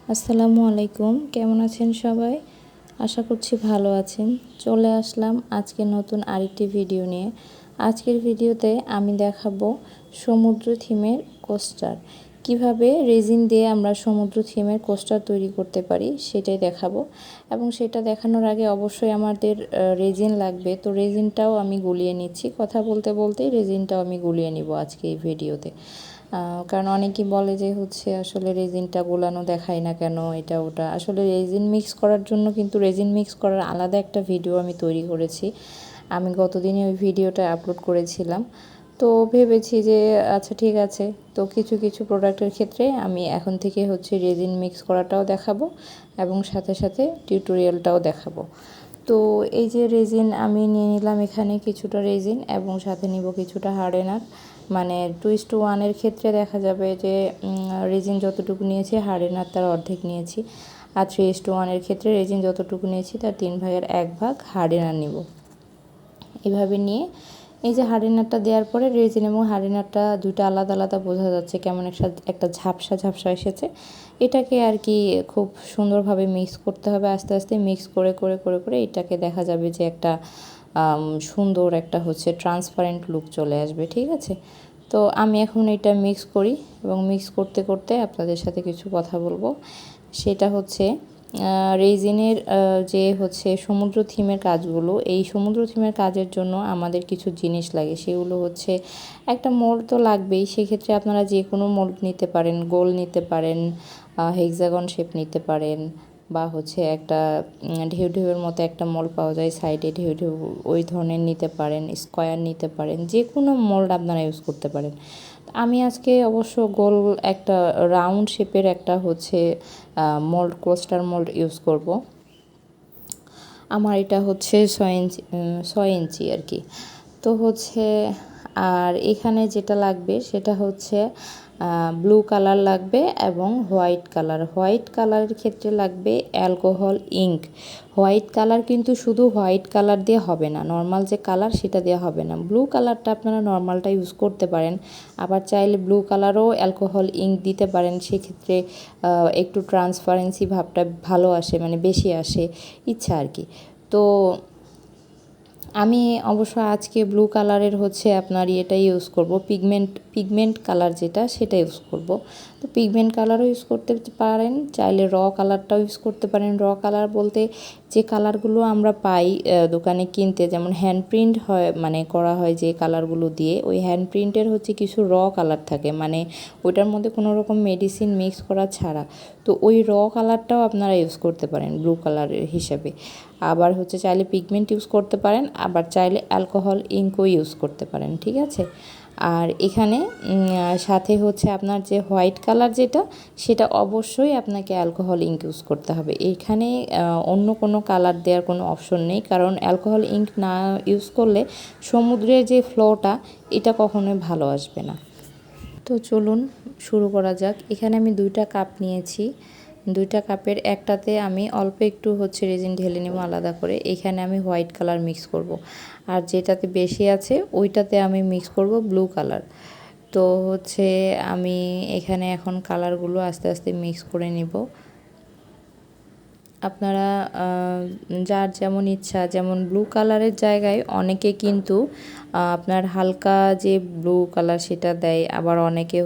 আসসালামু আলাইকুম, কেমন আছেন সবাই? আশা করছি ভালো আছেন। চলে আসলাম আজকে নতুন আরেকটি ভিডিও নিয়ে। আজকের ভিডিওতে আমি দেখাবো সমুদ্র থিমের কোস্টার। কিভাবে রেজিন দিয়ে আমরা সমুদ্র থিমের কোস্টার তৈরি করতে পারি সেটাই দেখাবো। এবং সেটা দেখানোর আগে অবশ্যই আমাদের রেজিন লাগবে, তো রেজিনটাও আমি গুলিয়ে নিচ্ছি। কথা বলতে বলতেই রেজিনটাও আমি গুলিয়ে নিব আজকে এই ভিডিওতে। কারণ অনেকেই বলে যে আসলে রেজিনটা গোলানো দেখায় না কেন, এটা ওটা। আসলে রেজিন মিক্স করার জন্য কিন্তু রেজিন মিক্স করার আলাদা একটা ভিডিও আমি তৈরি করেছি। আমি গতদিনই ওই ভিডিওটা আপলোড করেছিলাম। তো ভেবেছি যে আচ্ছা ঠিক আছে, তো কিছু কিছু প্রোডাক্টের ক্ষেত্রে আমি এখন থেকে রেজিন মিক্স করাটাও দেখাবো এবং সাথে সাথে টিউটোরিয়ালটাও দেখাবো। তো এই যে রেজিন আমি নিয়ে নিলাম এখানে কিছুটা রেজিন এবং সাথে নিব কিছুটা হার্ডেনার। মানে 2:1 ক্ষেত্রে দেখা যাবে যে রেজিন যতটুকু নিয়েছি হার্ডেনার তার অর্ধেক নিয়েছি, আর 3:1 ক্ষেত্রে রেজিন যতটুকু নিয়েছি তার 1/3 হার্ডেনার নিব। এভাবে নিয়ে এই যে হার্ডেনারটা দেওয়ার পরে রেজিন এবং হার্ডেনারটা দুইটা আলাদা আলাদা বোঝা যাচ্ছে, কেমন একটা ঝাপসা ঝাপসা এসেছে। এটাকে আর কি খুব সুন্দরভাবে মিক্স করতে হবে, আস্তে আস্তে মিক্স করে করে করে করে এটাকে দেখা যাবে যে একটা সুন্দর একটা ট্রান্সপারেন্ট লুক চলে আসবে। ঠিক আছে, তো আমি এখন এটা মিক্স করি এবং মিক্স করতে করতে আপনাদের সাথে কিছু কথা বলবো। সেটা রেজিনের যে সমুদ্র থিমের কাজগুলো, এই সমুদ্র থিমের কাজের জন্য আমাদের কিছু জিনিস লাগে। সেগুলো একটা মোল্ড তো লাগবেই। সেক্ষেত্রে আপনারা যে কোনো মোল্ড নিতে পারেন, গোল নিতে পারেন, হেক্সাগন শেপ নিতে পারেন, বা একটা ঢেউ ঢেউয়ের মতো একটা মোল্ড পাওয়া যায় সাইডে ঢেউ ঢেউ, ওই ধরনের নিতে পারেন, স্কোয়ার নিতে পারেন, যে কোনো মোল্ড আপনারা ইউজ করতে পারেন। আমি আজকে অবশ্য গোল একটা রাউন্ড শেপের একটা মোল্ড, কোস্টার মোল্ড ইউজ করব। আমার এটা 6 ইঞ্চি আর কি। তো আর এখানে যেটা লাগবে সেটা ব্লু কালার লাগবে এবং হোয়াইট কালারের ক্ষেত্রে লাগবে অ্যালকোহল ইঙ্ক। হোয়াইট কালার কিন্তু শুধু হোয়াইট কালার দিয়ে হবে না, নর্মাল যে কালার সেটা দেওয়া হবে না। ব্লু কালারটা আপনারা নর্মালটা ইউজ করতে পারেন, আবার চাইলে ব্লু কালারও অ্যালকোহল ইঙ্ক দিতে পারেন। সেক্ষেত্রে একটু ট্রান্সপারেন্সি ভাবটা ভালো আসে, মানে বেশি আসে, ইচ্ছা আর কি। তো আমি অবশ্য আজকে ব্লু কালারের আপনার ইয়েটাই ইউজ করব, পিগমেন্ট কালার যেটা সেটা ইউজ করব। তো পিগমেন্ট কালারও ইউজ করতে পারেন, চাইলে র কালারটাও ইউজ করতে পারেন। র কালার বলতে যে কালারগুলো আমরা পাই দোকানে কিনতে, যেমন হ্যান্ডপ্রিন্ট হয়, মানে করা হয় যে কালারগুলো দিয়ে, ওই হ্যান্ডপ্রিন্টের কিছু র কালার থাকে, মানে ওইটার মধ্যে কোনো রকম মেডিসিন মিক্স করা ছাড়া। তো ওই র কালারটাও আপনারা ইউজ করতে পারেন ব্লু কালারের হিসাবে। আবার চাইলে পিগমেন্ট ইউজ করতে পারেন, আবার চাইলে অ্যালকোহল ইঙ্কও ইউজ করতে পারেন। ঠিক আছে, আর এখানে সাথে আপনার যে হোয়াইট কালার যেটা, সেটা অবশ্যই আপনাকে অ্যালকোহল ইঙ্ক ইউজ করতে হবে। এখানে অন্য কোনো কালার দেওয়ার কোনো অপশন নেই, কারণ অ্যালকোহল ইঙ্ক না ইউজ করলে সমুদ্রের যে ফ্লোটা এটা কখনোই ভালো আসবে না। তো চলুন শুরু করা যাক। এখানে আমি 2টা কাপ নিয়েছি। 2টা কাপের একটাতে আমি অল্প একটু রেজিন ঢেলে নেব আলাদা করে। এখানে আমি হোয়াইট কালার মিক্স করব, আর যেটাতে বেশি আছে ওইটাতে আমি মিক্স করব ব্লু কালার। তো আমি এখানে এখন কালারগুলো আস্তে আস্তে মিক্স করে নিব। আপনারা যার যেমন ইচ্ছা, যেমন ব্লু কালারের জায়গায় অনেকে কিন্তু আপনার হালকা যে ব্লু কালার সেটা দেয়, আবার অনেকে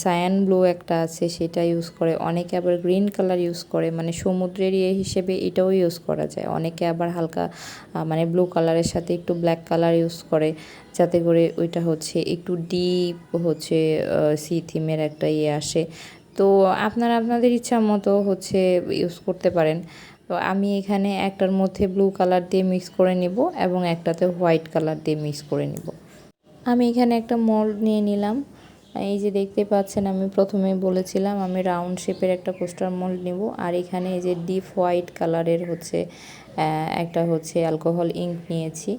সায়ান ব্লু একটা আছে সেটা ইউজ করে, অনেকে আবার গ্রিন কালার ইউজ করে, মানে সমুদ্রের হিসেবে এটাও ইউজ করা যায়। অনেকে আবার হালকা মানে ব্লু কালারের সাথে একটু ব্ল্যাক কালার ইউজ করে, যাতে করে ওইটা একটু ডিপ সি থিমের একটা আসে। তো আপনারা আপনাদের ইচ্ছা মতো ইউজ করতে পারেন। তো আমি এখানে একটার মধ্যে ব্লু কালার দিয়ে মিক্স করে নেব এবং একটাতে হোয়াইট কালার দিয়ে মিক্স করে নেব। আমি এখানে একটা মোল্ড নিয়ে নিলাম। এই যে দেখতে পাচ্ছেন, আমি প্রথমেই বলেছিলাম আমি রাউন্ড শেপের একটা কোস্টার মোল্ড নেব। আর এখানে এই যে ডিপ হোয়াইট কালারের একটা অ্যালকোহল ইঙ্ক নিয়েছি।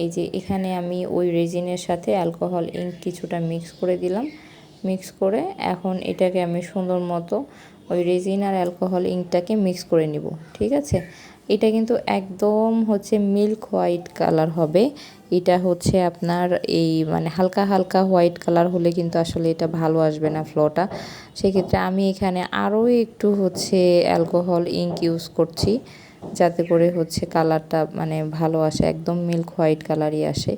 এই যে এখানে আমি ওই রেজিনের সাথে অ্যালকোহল ইঙ্ক কিছুটা মিক্স করে দিলাম। মিক্স করে এখন এটাকে আমি সুন্দর মতো ওই রেজিন আর অ্যালকোহল ইঙ্কটাকে মিক্স করে নিব। ঠিক আছে, এটা কিন্তু একদম মিল্ক হোয়াইট কালার হবে। এটা হচ্ছে আপনার এই মানে হালকা হালকা হোয়াইট কালার হলে কিন্তু আসলে এটা ভালো আসবে না ফ্লোটা। সেক্ষেত্রে আমি এখানে আরও একটু হচ্ছে অ্যালকোহল ইঙ্ক ইউজ করছি, যাতে করে হচ্ছে কালারটা মানে ভালো আসে, একদম মিল্ক হোয়াইট কালারই আসে।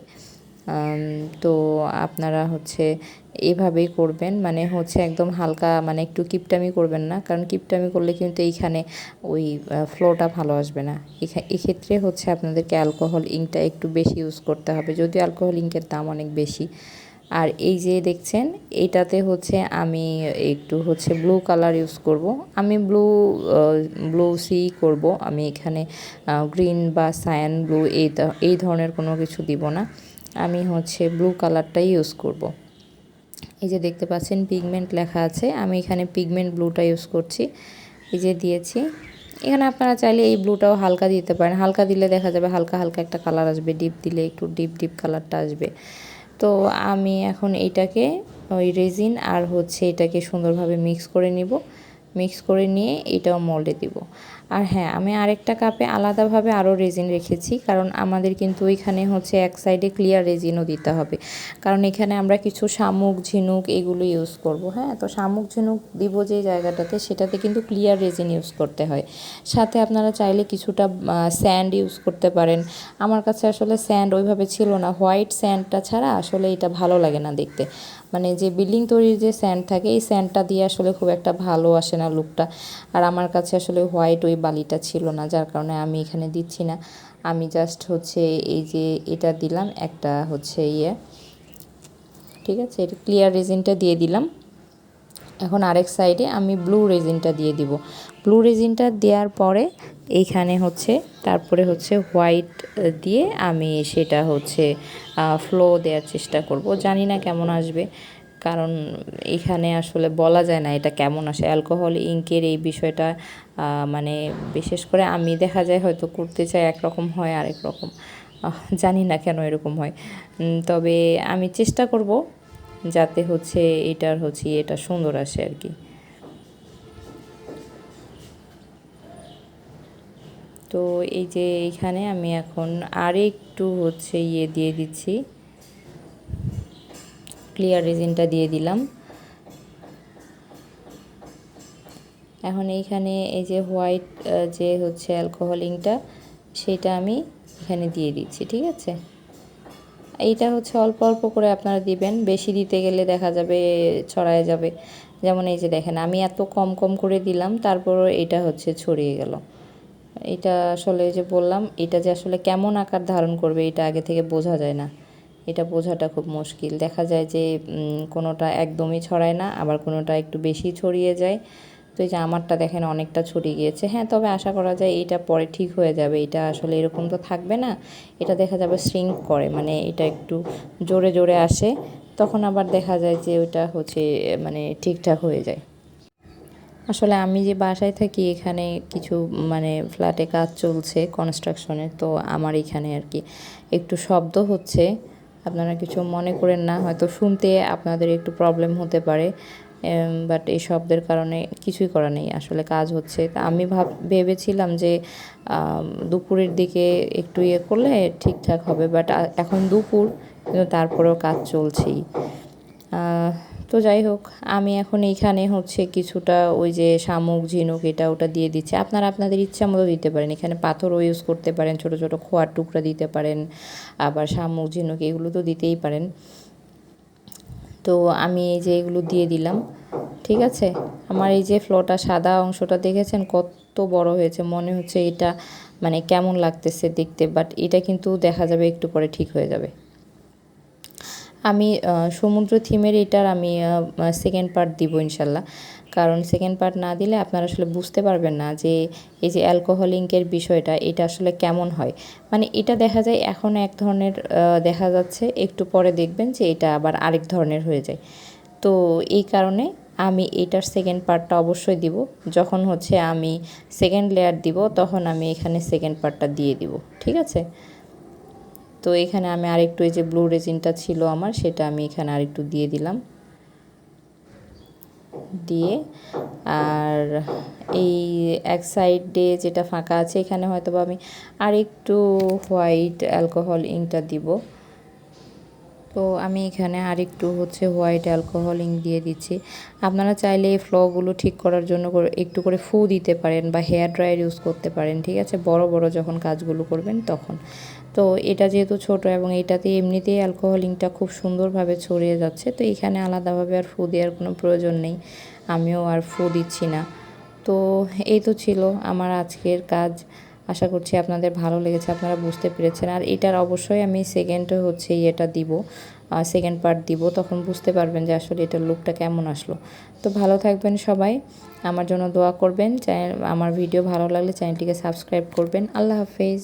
তো আপনারা হচ্ছে এভাবেই করবেন, মানে হচ্ছে একদম হালকা, মানে একটু কিপটামি করবেন না, কারণ কিপটামি করলে কিন্তু এইখানে ওই ফ্লোটা ভালো আসবে না। এক্ষেত্রে হচ্ছে আপনাদেরকে অ্যালকোহল ইঙ্কটা একটু বেশি ইউজ করতে হবে, যদিও অ্যালকোহল ইঙ্কের দাম অনেক বেশি। আর এই যে দেখছেন এটাতে হচ্ছে আমি একটু হচ্ছে ব্লু কালার ইউজ করব। আমি ব্লু সি করব, আমি এখানে গ্রিন বা সায়ান ব্লু এই ধরনের কোনো কিছু দিব না, আমি হচ্ছে ব্লু কালারটাই ইউজ করব। এই যে দেখতে পাচ্ছেন পিগমেন্ট লেখা আছে, আমি এখানে পিগমেন্ট ব্লুটা ইউজ করছি। এই যে দিয়েছি, এখানে আপনারা চাইলে এই ব্লুটাও হালকা দিতে পারেন, হালকা দিলে দেখা যাবে হালকা হালকা একটা কালার আসবে, ডিপ দিলে একটু ডিপ কালারটা আসবে। তো আমি এখন এইটাকে ওই রেজিন আর হচ্ছে এটাকে সুন্দরভাবে মিক্স করে নিব, মিক্স করে নিয়ে এটাও মোল্ডে দিব। আর হ্যাঁ, আমি আরেকটা কাপে আলাদাভাবে আরও রেজিন রেখেছি, কারণ আমাদের কিন্তু ওইখানে হচ্ছে এক সাইডে ক্লিয়ার রেজিনও দিতে হবে, কারণ এখানে আমরা কিছু শামুক ঝিনুক এগুলো ইউজ করব। হ্যাঁ, তো শামুক ঝিনুক দিব যে জায়গাটাতে, সেটাতে কিন্তু ক্লিয়ার রেজিন ইউজ করতে হয়। সাথে আপনারা চাইলে কিছুটা স্যান্ড ইউজ করতে পারেন। আমার কাছে আসলে স্যান্ড ওইভাবে ছিল না, হোয়াইট স্যান্ডটা ছাড়া আসলে এটা ভালো লাগে না দেখতে, মানে যে বিল্ডিং তৈরির যে স্যান্ড থাকে এই স্যান্ডটা দিয়ে আসলে খুব একটা ভালো আসে না লুকটা। আর আমার কাছে আসলে হোয়াইট ওই বালিটা ছিল না, যার কারণে আমি এখানে দিচ্ছি না। আমি জাস্ট হচ্ছে এই যে এটা দিলাম একটা হচ্ছে ঠিক আছে, এটা ক্লিয়ার রেজিনটা দিয়ে দিলাম। এখন আরেক সাইডে আমি ব্লু রেজিনটা দিয়ে দিব। ব্লু রেজিনটা দেওয়ার পরে এইখানে হচ্ছে তারপরে হচ্ছে হোয়াইট দিয়ে আমি সেটা হচ্ছে ফ্লো দেওয়ার চেষ্টা করব। জানি না কেমন আসবে, কারণ এখানে আসলে বলা যায় না এটা কেমন আসে। অ্যালকোহল ইঙ্কের এই বিষয়টা মানে বিশেষ করে আমি দেখা যায় হয়তো করতে চাই একরকম হয়, আরেক রকম, জানি না কেন এরকম হয়। তবে আমি চেষ্টা করব যাতে হচ্ছে এটার হচ্ছে এটা সুন্দর আসে আর কি। তো এই যে এইখানে আমি এখন আরেকটু হচ্ছে দিয়ে দিচ্ছি, ক্লিয়ার রেজিনটা দিয়ে দিলাম। এখন এইখানে এই যে হোয়াইট যে হচ্ছে অ্যালকোহল ইঙ্কটা, সেটা আমি এখানে দিয়ে দিচ্ছি। ঠিক আছে, এইটা হচ্ছে অল্প অল্প করে আপনারা দিবেন, বেশি দিতে গেলে দেখা যাবে ছড়ায় যাবে। যেমন এই যে দেখেন আমি এত কম কম করে দিলাম, তারপরও এটা হচ্ছে ছড়িয়ে গেল। এটা আসলে যে বললাম, এটা যে আসলে কেমন আকার ধারণ করবে এটা আগে থেকে বোঝা যায় না, এটা বোঝাটা খুব মুশকিল। দেখা যায় যে কোনোটা একদমই ছড়ায় না, আবার কোনোটা একটু বেশি ছড়িয়ে যায়। তো এই যে আমারটা দেখেন অনেকটা ছড়িয়ে গিয়েছে। হ্যাঁ, তবে আশা করা যায় এটা পরে ঠিক হয়ে যাবে, এটা আসলে এরকম তো থাকবে না, এটা দেখা যাবে শ্রিঙ্ক করে, মানে এটা একটু জোরে জোরে আসে, তখন আবার দেখা যায় যে ওটা হচ্ছে মানে ঠিকঠাক হয়ে যায়। আসলে আমি যে বাসায় থাকি এখানে কিছু মানে ফ্ল্যাটে কাজ চলছে কনস্ট্রাকশনের, তো আমার এখানে আর কি একটু শব্দ হচ্ছে, আপনারা কিছু মনে করেন না, হয়তো শুনতে আপনাদের একটু প্রবলেম হতে পারে, বাট এই শব্দের কারণে কিছুই করা নেই, আসলে কাজ হচ্ছে। তা আমি ভেবেছিলাম যে দুপুরের দিকে একটু করলে ঠিকঠাক হবে, বাট এখন দুপুর কিন্তু তারপরেও কাজ চলছেই। তো যাই হোক, আমি এখন এইখানে হচ্ছে কিছুটা ওই যে শামুক ঝিনুক এটা ওটা দিয়ে দিচ্ছি, আপনারা আপনাদের ইচ্ছা মতো দিতে পারেন, এখানে পাথরও ইউজ করতে পারেন, ছোটো ছোটো খোয়ার টুকরা দিতে পারেন, আবার শামুক ঝিনুক এগুলো তো দিতেই পারেন। তো আমি এই যে এগুলো দিয়ে দিলাম। ঠিক আছে, আমার এই যে ফ্লোটা সাদা অংশটা দেখেছেন কত বড় হয়েছে, মনে হচ্ছে এটা মানে কেমন লাগতেছে দেখতে, বাট এটা কিন্তু দেখা যাবে একটু পরে ঠিক হয়ে যাবে। আমি সমুদ্র থিমের এটার আমি সেকেন্ড পার্ট দিব ইনশাল্লাহ, কারণ সেকেন্ড পার্ট না দিলে আপনারা আসলে বুঝতে পারবেন না যে এই যে অ্যালকোহল ইঙ্কের বিষয়টা এটা আসলে কেমন হয়। মানে এটা দেখা যায় এখন এক ধরনের দেখা যাচ্ছে, একটু পরে দেখবেন যে এটা আবার আরেক ধরনের হয়ে যায়। তো এই কারণে আমি এটার সেকেন্ড পার্টটা অবশ্যই দিব, যখন হচ্ছে আমি সেকেন্ড লেয়ার দিব তখন আমি এখানে সেকেন্ড পার্টটা দিয়ে দিব। ঠিক আছে, তো এখানে আমি আরেকটু এই যে ব্লু রেজিনটা ছিল আমার, সেটা আমি এখানে আরেকটু দিয়ে দিলাম, দিয়ে আর এই এক সাইডে যেটা ফাঁকা আছে এখানে হয়তো বা আমি আরেকটু হোয়াইট অ্যালকোহল ইঙ্কটা দিব, তো আমি এখানে আরেকটু হোয়াইট অ্যালকোহল ইঙ্ক দিয়ে দিচ্ছি। আপনারা চাইলে এই ফ্লগুলো ঠিক করার জন্য একটু করে ফু দিতে পারেন বা হেয়ার ড্রায়ার ইউজ করতে পারেন, ঠিক আছে, বড় বড় যখন কাজগুলো করবেন তখন। তো এটা যেহেতু ছোট এবং এটাতে এমনিতেই অ্যালকোহল ইঙ্কটা খুব সুন্দরভাবে ছড়িয়ে যাচ্ছে, তো এখানে আলাদাভাবে আর ফু দেওয়ার কোনো প্রয়োজন নেই, আমিও আর ফু দিচ্ছি না। তো এই তো ছিল আমার আজকের কাজ। আশা করছি আপনাদের ভালো লেগেছে, আপনারা বুঝতে পেরেছেন। আর এটার অবশ্যই আমি সেকেন্ড দিব, সেকেন্ড পার্ট দিব, তখন বুঝতে পারবেন যে আসলে এটার লুকটা কেমন আসলো। তো ভালো থাকবেন সবাই, আমার জন্য দোয়া করবেন। আমার ভিডিও ভালো লাগলে চ্যানেলটিকে সাবস্ক্রাইব করবেন। আল্লাহ হাফেজ।